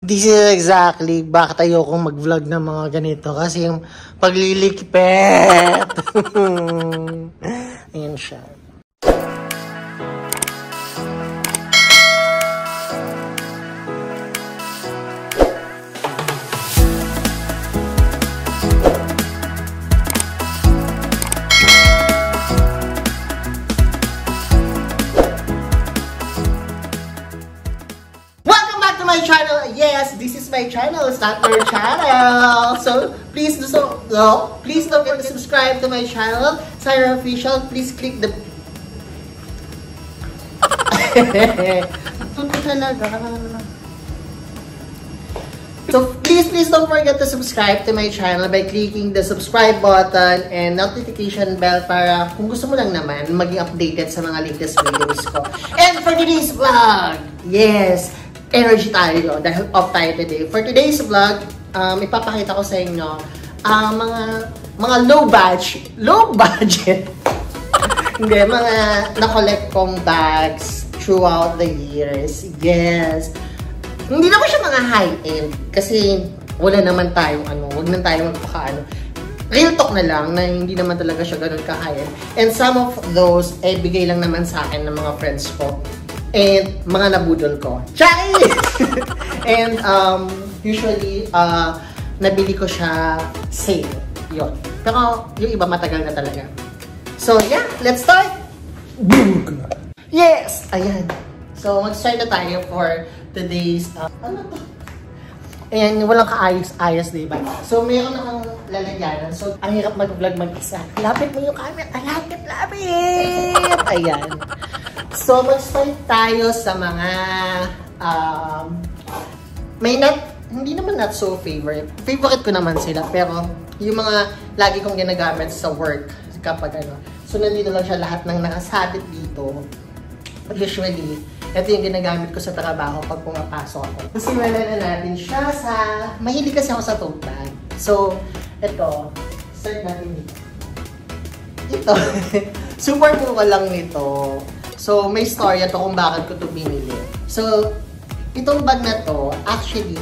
This is exactly bakit ayokong mag-vlog ng mga ganito. Kasi yung paglilikpet. Ayan siya. My channel, yes, this is my channel. It's not your channel. So please please don't forget to subscribe to my channel, Syra Official. Please click the So please don't forget to subscribe to my channel by clicking the subscribe button and notification bell para kung gusto mo lang naman maging updated sa mga latest videos ko. And for today's vlog, yes, energy tayo dahil off tayo today. For today's vlog, ipapakita ko sa inyo mga low budget hindi, mga na-collect kong bags throughout the years. Yes. Hindi naman siya mga high-end kasi wala naman tayong wag na tayong magpaka real talk na lang na hindi naman talaga siya ganun ka-high-end. And some of those ay bigay lang naman sa akin ng mga friends ko. And mga nabudol ko. Chay! And usually, nabili ko siya sale. Yun. Pero yung iba matagal na talaga. So yeah, let's start! Boom! Yes! Ayan. So mag-start na tayo for today's... ano to? Ayan, walang kaayos-ayos, diba? So mayroon akong lalagyanan. So ang hirap mag-vlog mag-isa. Lapit mo yung camera. Lapit! Ayan. So, mag-start tayo sa mga, hindi naman not so favorite. Favorite ko naman sila, pero yung mga lagi kong ginagamit sa work kapag So, nandito lang siya lahat ng nakasabit dito. Usually, ito yung ginagamit ko sa trabaho pag pumapasok ako. Simulan na natin siya sa, mahilig kasi ako sa tote bag. So, ito, start natin dito. Ito, super mura lang nito. So, may story ito kung bakit ko ito binili. So, itong bag na to, actually,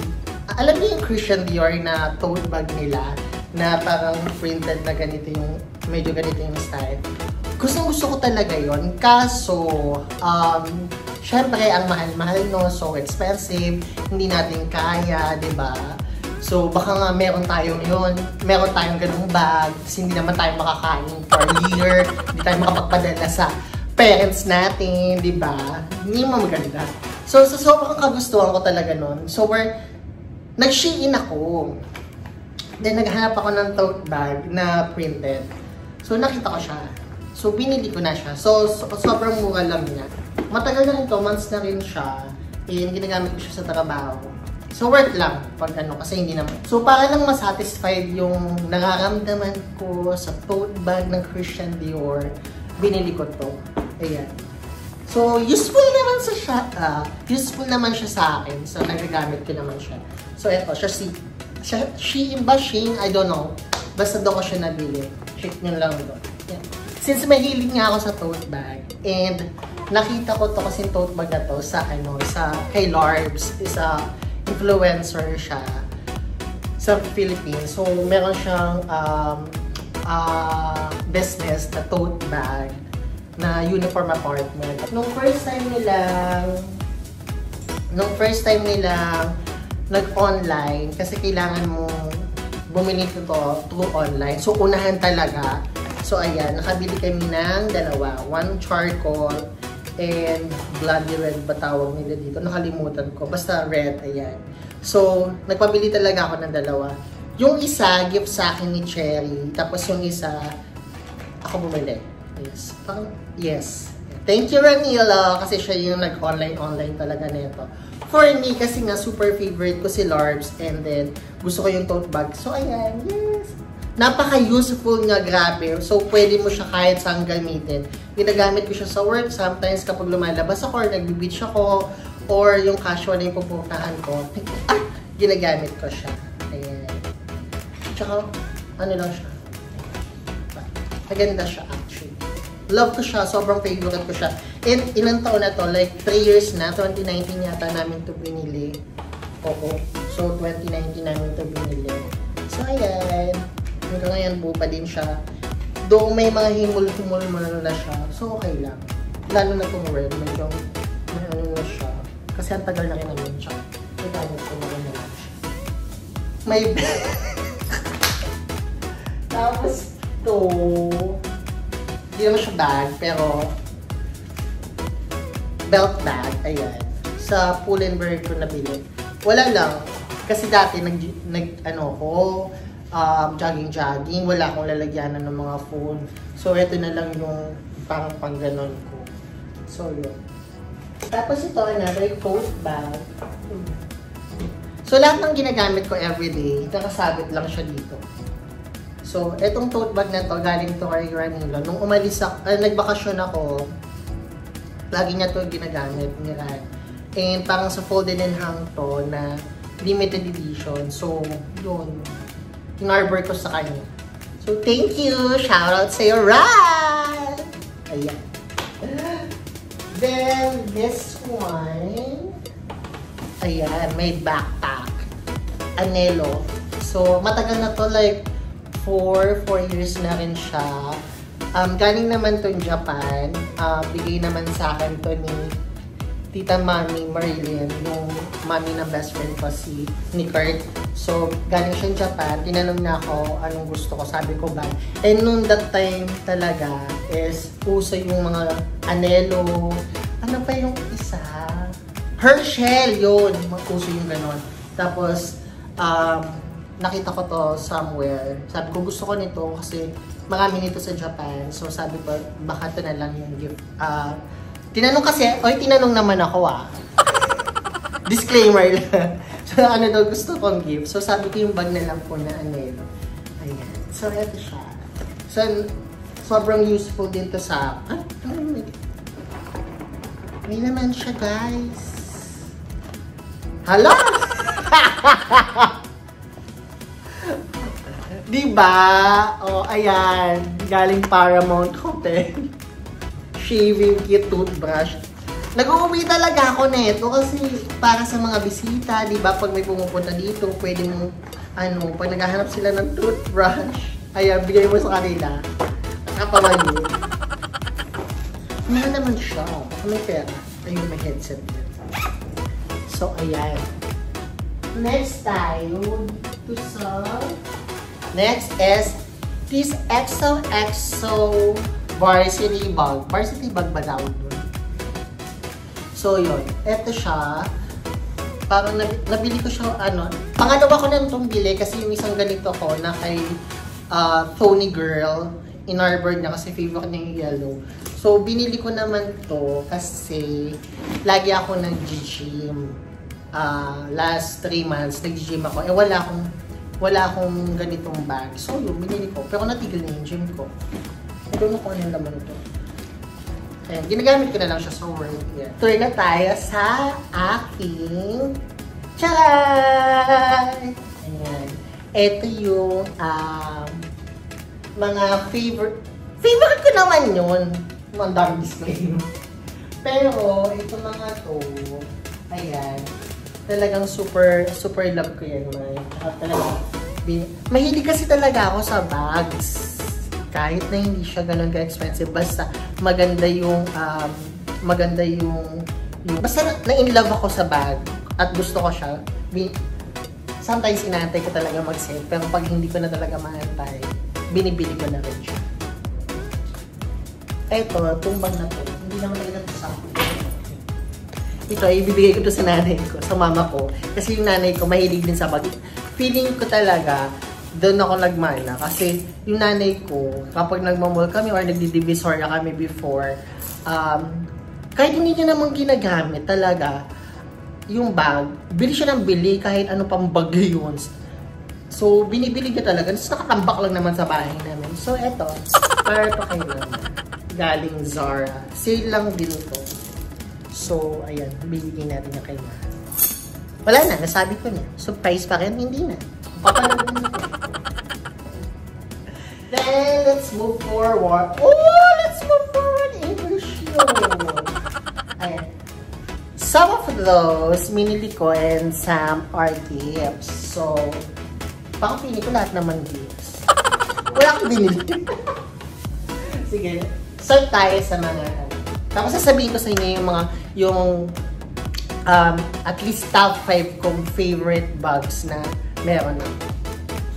alam niyo yung Christian Dior na tote bag nila na parang printed na ganito yung, medyo ganito yung style. Gusto ko talaga yon. Kaso, syempre, ang mahal-mahal no, so expensive, hindi natin kaya, diba? So, baka nga meron tayong ganung bag, kasi hindi naman tayo makakain for a year, hindi tayo makapagpadala sa parents natin, di ba? Hindi mo maganda. So, sobrang kagustuhan ko talaga nun. So, nag-Shein ako. Then, naghanap ako ng tote bag na printed. So, nakita ko siya. So, binili ko na siya. So, sobrang mura lang niya. Matagal na rin 2 months na rin siya. And, ginagamit ko siya sa trabaho. So, worth lang pag kasi hindi naman. So, para lang masatisfied yung nararamdaman ko sa tote bag ng Christian Dior, binili ko to. Ayan. So, useful naman siya sa akin. So, nagagamit ko naman siya. So, eto, Shein ba? Shein? I don't know. Basta doon ko siya nabili. Check nyo lang doon. Ayan. Since mahilig nga ako sa tote bag, and nakita ko to kasi tote bag na to sa, kay Larbs. Isa influencer siya sa Philippines. So, meron siyang business na tote bag na uniform apartment. Nung first time nilang nag-online, kasi kailangan mo bumili ito through online. So, unahan talaga. So, ayan, nakabili kami ng dalawa. One charcoal and bloody red ba tawag nila dito? Nakalimutan ko. Basta red, ayan. So, nagpabili talaga ako ng dalawa. Yung isa, gift sa akin ni Cherry. Tapos yung isa, ako bumili. Yes. Yes. Thank you, Ranilo, kasi siya yung nag-online talaga nito. For me, kasi nga super favorite ko si Larbs, and then gusto ko yung tote bag. So, ayan, yes. Napaka-useful nga, grabe. So, pwede mo siya kahit saan gamitin. Ginagamit ko siya sa work. Sometimes, kapag lumalabas ako or nag-beach ako, or yung casual na yung pupuntahan ko, ginagamit ko siya. Ayan. Tsaka, lang siya. Maganda siya, actually. Love ko siya. Sobrang favorite ko siya. And ilang taon na to? Like, 3 years na. 2019 yata namin ito pinili. Oo. So, 2019 namin ito binili. So, ayan. Hanggang ngayon buo pa din siya. Though may mga himul-himul na siya. So, okay lang. Lalo na itong red. Medyo may ano na siya. Kasi ang tagal na rin naman siya. So, gamit ko na rin naman siya. May tapos ito. Hindi naman siya bag. Pero belt bag. Ayan. Sa Pull&Bear ko nabili. Wala lang. Kasi dati jogging-jogging. Wala akong lalagyanan ng mga phone. So, ito na lang yung pang ganon ko. So, yun. Tapos ito, another tote bag. So, lahat ng ginagamit ko everyday, nakasabit lang siya dito. So, itong tote bag na to, galing to kay Ranilo. Nung umalis ako, nagbakasyon ako, lagi niya to ginagamit ni Ran. And parang sa folded and hang to na limited edition. So, yun. Inarbor ko sa kanya. So, thank you! Shoutout sa'yo, Ran! Ayan. Then, this one. Ayan, may backpack. Anelo. So, matagal na to. Like, 4 years na rin siya. Galing naman to in Japan. Bigay naman sa akin to ni Tita Mami Marilyn, yung mami ng best friend ko, ni Kurt. So, galing siya in Japan. Tinanong na ako anong gusto ko. Sabi ko ba. And noong that time talaga is uso yung mga Anelo. Ano pa yung isa? Herschel, yun. Uso yung ganon. Tapos, nakita ko to somewhere. Sabi ko gusto ko nito kasi marami nito sa Japan. So, sabi ko baka ito na lang yung gift. Tinanong kasi, tinanong naman ako Disclaimer lang. So, ano daw gusto kong gift. So, sabi ko yung bag na lang po na Anelo. Ayan. So, ito siya. So, sobrang useful din to sa... May naman siya, guys. Hala! Diba? Ayan. Galing Paramount Hotel. Shaving kit, toothbrush. Nag-uuwi talaga ako nito kasi para sa mga bisita, di ba? Pag may pumupunta dito, pwede mo, pag naghahanap sila ng toothbrush, ayan, bigay mo sa kanila. Nakapamali. Mahal naman siya. Baka may pera. Ayun, may headset din. So, ayan. Next tayo. Next is this XOXO varsity bag. Varsity bag ba daw dun? So, yun. Ito siya. Parang nabili ko siya, pangalawa ko na itong bili kasi yung isang ganito ko na kay Tony Girl. Inarbor niya kasi favorite niya yung yellow. So, binili ko naman to kasi lagi ako nag-gym. Last 3 months, nag-gym ako. Wala akong ganitong bag. So, yun, binili ko. Pero natigil na yung gym ko. I don't know kung ano yung laman ito. Ayan, ginagamit ko na lang siya sa work. Yeah. Tuloy na tayo sa aking charay! Ayan. Ito yung mga favorite ko naman yun. Ang daming disclaimer. Pero, ito mga to, ayan, talagang super love ko yan, mahilig kasi talaga ako sa bags. Kahit na hindi siya ganun ka-expensive, basta maganda yung basta na-in-love ako sa bag at gusto ko siya. Sometimes inaantay ko talaga mag-sale, pero pag hindi ko na talaga maantay, binibili ko na rin siya. Ito, itong bag na to, hindi naman talaga ito sa akin. Ito, ibibigay ko to sa nanay ko, sa mama ko. Kasi yung nanay ko, mahilig din sa bag. Feeling ko talaga, doon ako nagmana. Kasi yung nanay ko, kapag nagmamall kami or nagdi-divisoria kami before, kahit hindi niya naman ginagamit talaga, yung bag, bili siya ng bili kahit ano pang bag yun. So, binibili niya talaga. Tapos nakatambak lang naman sa bahay namin. So, eto, para to kay mama. Galing Zara. Sale lang din to. So, ayan, bibigyan natin niya kay mama. Wala na, nasabi ko na. Surprise pa rin, hindi na. Papalagin nito. Then, let's move forward. Oh, let's move forward. English yun. Ayan. some of those, minili ko and some are gifts. So, baka pili ko lahat naman gifts. Wala akong binili. Sige, start tayo sa mga, tapos sasabihin ko sa inyo yung at least top 5 kong favorite bags na meron ako.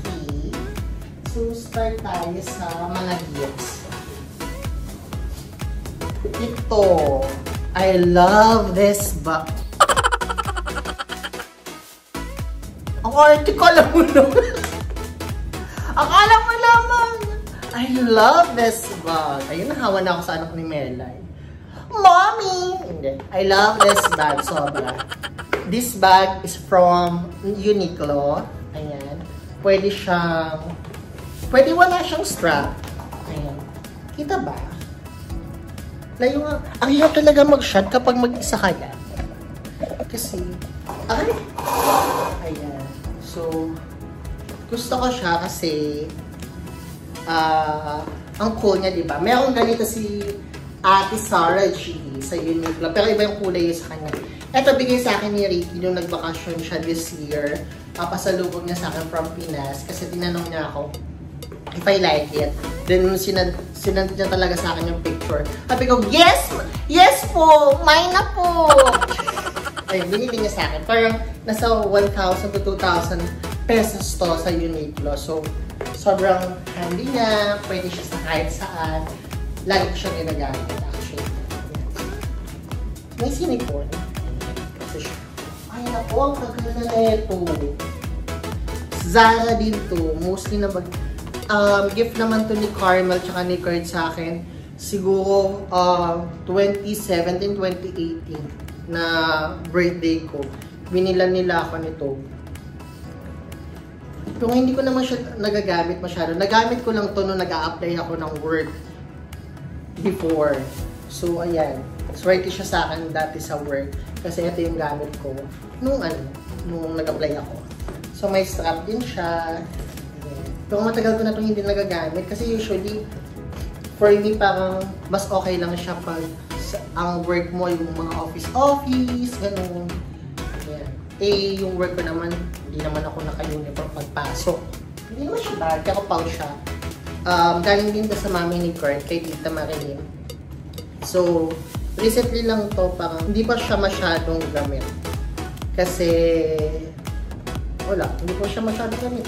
Okay. So, start tayo sa mga gifts. Ito. I love this bag. Ang arte ko, alam mo naman. Akala mo naman. I love this bag. Ayun, nahawa na ako sa anak ni Melay. Mommy! Hindi. I love this bag, sobra. This bag is from Uniqlo. Ayan. Pwede wala siyang strap. Ayan. Kita ba? Layo nga. Ang hirap talaga mag-shot kapag mag-isa ka yan. Kasi, ay! Ayan. So, gusto ko siya kasi, ang cool niya, diba? Merong ganito si Ate Sarah G sa Uniqlo. Pero iba yung kulay sa kanya. Ito, bigay sa akin ni Ricky nung nag-vacation siya this year. Papasalubog niya sa akin from Pinas. Kasi tinanong niya ako if I like it. Then, sinand niya talaga sa akin yung picture. Sabi ko, yes! Yes po! Mine na po! Ayun, binili niya sa akin. Parang nasa 1,000 to 2,000 pesos to sa Uniqlo. So, sobrang handy niya. Pwede siya sa kahit saan. Lagi ko siya ginagamit, actually. May sinikon. Kasi siya. Ay, naku, ang tagal na ito. Zara din to. Mostly na gift naman to ni Carmel tsaka ni Kurt sa akin. Siguro 2017, 2018 na birthday ko. Binilan nila ako nito. Pero hindi ko naman siya nagagamit masyado. Nagamit ko lang to nung nag-a-apply ako ng work before. So, ayan. Swerte siya sa akin dati sa work. Kasi ito yung gamit ko nung nag-apply ako. So, may strap din siya. Pero matagal ko na itong hindi nagagamit. Kasi usually, for me, parang mas okay lang siya pag ang work mo, yung mga office, ganun. Ayan. Eh, yung work ko naman, hindi naman ako naka-uniform pagpasok. Hindi naman siya bad, pero pang siya. Galing din sa mami ni Kurt, kay Tita Marilyn. So, recently lang to, parang hindi pa siya masyadong gamit. Kasi, wala, hindi pa siya masyadong gamit.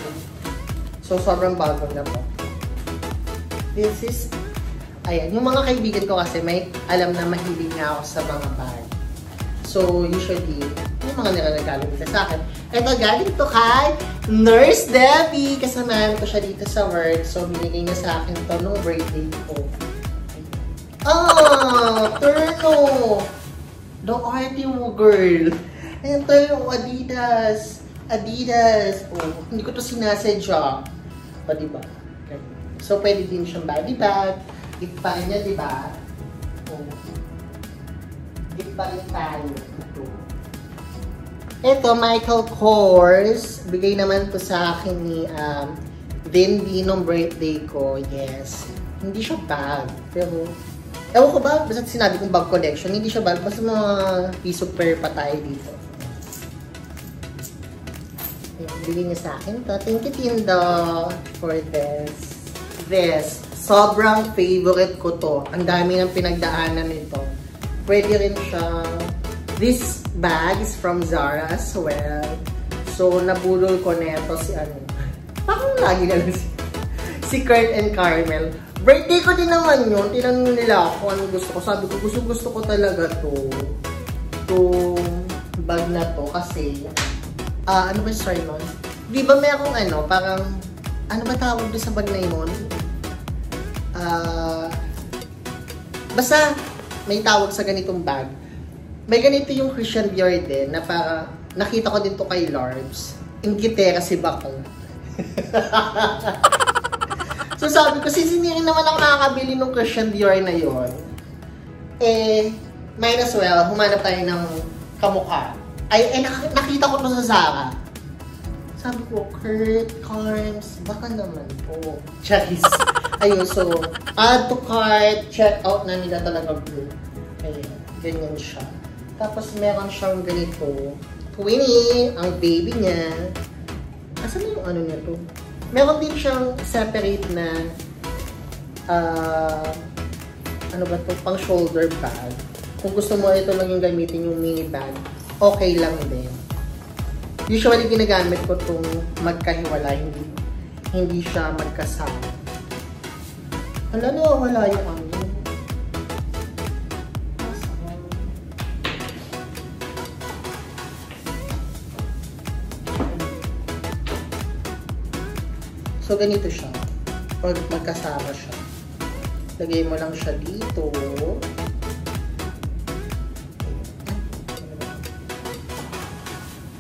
So, sobrang bago na po. This is, ayan, yung mga kaibigan ko kasi may alam na mahilig nga ako sa mga bag. So, usually, yung mga nilalagalo nila sa akin. Ito, galing to kay Nurse Debbie. Kasamahan ko siya dito sa work. So, binigay niya sa akin to nung birthday ko. Turno! Don't arte mo, girl. Ayan to yung Adidas. Oh, hindi ko to sinasadya. O, diba? Okay. So, pwede din siyang body bag. Gift pa rin niya, diba? Oh. Gift pa rin tayo. Ito, Michael Kors. Bigay naman to sa akin ni Vindy nung birthday ko. Yes. Hindi siya bag. Pero, ewan ko ba? Basta sinabi kong bag collection. Hindi siya bag. Basta mga piso per pa tayo dito. Bigay niya sa akin to. Thank you, Tindo, for this. Sobrang favorite ko to. Ang dami ng pinagdaanan nito. Pwede rin siyang, this bag is from Zara as well. So, nabulol ko neto si parang lagi na lang si Kurt and Carmel. Birthday ko din naman yun. Tinanong nila ako anong gusto ko. Sabi ko, gusto ko talaga to. Bag na to kasi ano ba yung story nun? Di ba merong parang, ano ba tawag doon sa bag na yun? Basta, may tawag sa ganitong bag. May ganito yung Christian Dior din, na parang, nakita ko din to kay Larbs. Ingitera si Bakong. So sabi ko, since hindi rin naman ako nakakabili ng Christian Dior na yon, might as well, humanap tayo ng kamukha. Nakita ko to sa Zara. Sabi ko, Kurt, Carms, baka naman po. Charis. Ayun, so, add to cart, check out na nila talaga blue. Ayan, ganyan siya. Tapos meron siyang ganito. Queenie, ang baby niya. Asan na yung ano niya to? Meron din siyang separate na ano ba to? Pang shoulder bag. Kung gusto mo ito lang yung gamitin yung mini bag, okay lang din. Usually ginagamit ko itong magkahiwala, hindi siya magkasama. Wala na, wala yung ano. So, ganito siya. Pag magkasama siya. Lagay mo lang siya dito.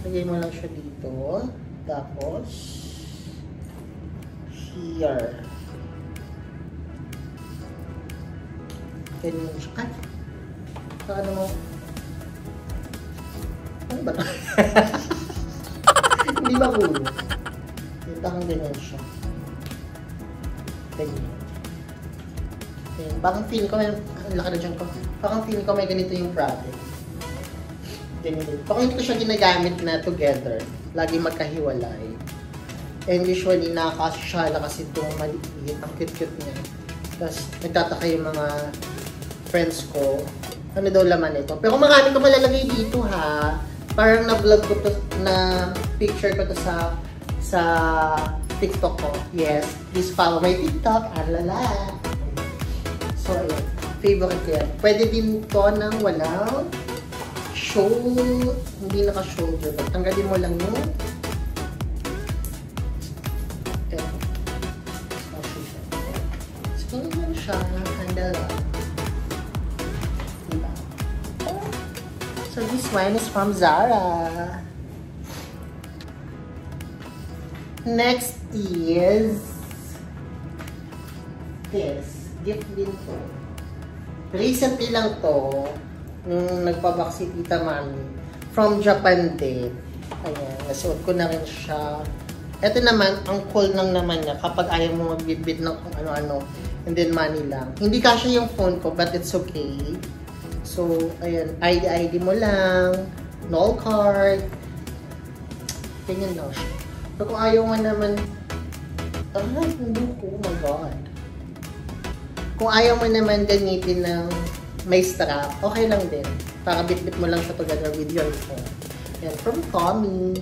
Lagay mo lang siya dito. Tapos, here. Ganyan siya. Ay! Ano mo? Ano ba ito? Hindi magulo. Parang ganyan siya. Ganyan. Ayan. Parang feel ko may, ang laki na dyan ko. Parang feel ko may ganito yung product. Ganito. Parang hindi ko siya ginagamit na together. Lagi magkahiwalay. And usually, nakakasyala kasi itong maliit. Ang cute-cute niya. Tapos, nagtataka yung mga friends ko. Ano daw laman ito. Pero marami ko malalagay dito ha. Parang na-vlog ko to, na picture ko to sa TikTok ko. Yes, please follow my TikTok. Alala. So, ayun. Favorite ko yan. Pwede din to ng walang hindi naka-shoulder. Tanggalin mo lang yun. Ito. So, ganyan siya. Handle lang. Diba? So, this one is from Zara. Next is this. Gift din to. Recently lang to. Nung nagpabak si Tita Mami. From Japan din. Ayan. Nasuot ko na rin siya. Ito naman, ang cool nang naman niya kapag ayaw mo magbibid ng kung ano-ano. And then money lang. Hindi kasi yung phone ko, but it's okay. So, ayan. ID mo lang. No card. Ganyan lang siya. So, kung ayaw mo naman, hindi ko, oh my God. Kung ayaw mo naman gamitin ng may strap, okay lang din. Para bit-bit mo lang siya together with your phone. Yan, from Tommy.